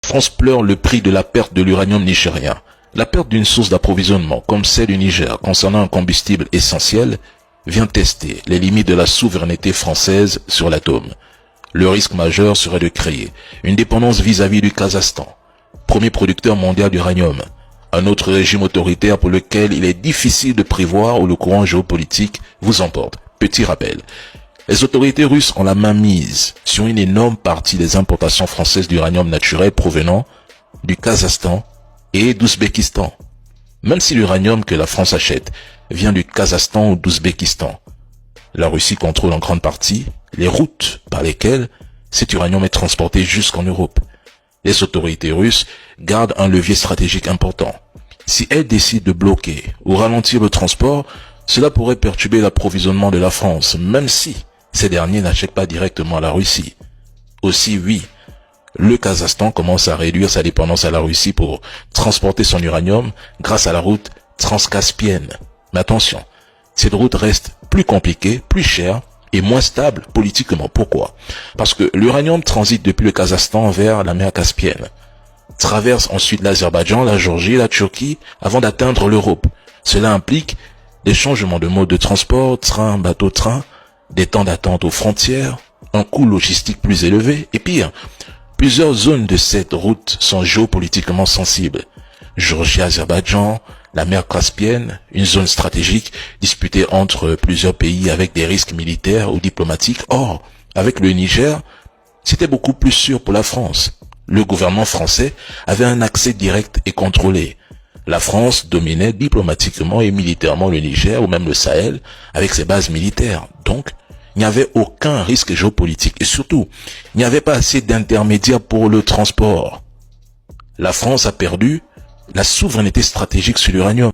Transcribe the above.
France pleure le prix de la perte de l'uranium nigérien. La perte d'une source d'approvisionnement comme celle du Niger concernant un combustible essentiel vient tester les limites de la souveraineté française sur l'atome. Le risque majeur serait de créer une dépendance vis-à-vis du Kazakhstan, premier producteur mondial d'uranium, un autre régime autoritaire pour lequel il est difficile de prévoir où le courant géopolitique vous emporte. Petit rappel, les autorités russes ont la main mise sur une énorme partie des importations françaises d'uranium naturel provenant du Kazakhstan et d'Ouzbékistan. Même si l'uranium que la France achète vient du Kazakhstan ou d'Ouzbékistan, la Russie contrôle en grande partie les routes par lesquelles cet uranium est transporté jusqu'en Europe. Les autorités russes gardent un levier stratégique important. Si elles décident de bloquer ou ralentir le transport, cela pourrait perturber l'approvisionnement de la France, même si ces derniers n'achètent pas directement à la Russie. Aussi, oui, le Kazakhstan commence à réduire sa dépendance à la Russie pour transporter son uranium grâce à la route transcaspienne. Mais attention, cette route reste plus compliquée, plus chère et moins stable politiquement. Pourquoi? Parce que l'uranium transite depuis le Kazakhstan vers la mer Caspienne, traverse ensuite l'Azerbaïdjan, la Géorgie, la Turquie avant d'atteindre l'Europe. Cela implique des changements de mode de transport, train, bateau, train, des temps d'attente aux frontières, un coût logistique plus élevé et pire, plusieurs zones de cette route sont géopolitiquement sensibles. Géorgie, Azerbaïdjan, la mer Caspienne, une zone stratégique disputée entre plusieurs pays avec des risques militaires ou diplomatiques. Or, avec le Niger, c'était beaucoup plus sûr pour la France. Le gouvernement français avait un accès direct et contrôlé. La France dominait diplomatiquement et militairement le Niger ou même le Sahel avec ses bases militaires. Donc, il n'y avait aucun risque géopolitique et surtout, il n'y avait pas assez d'intermédiaires pour le transport. La France a perdu la souveraineté stratégique sur l'uranium.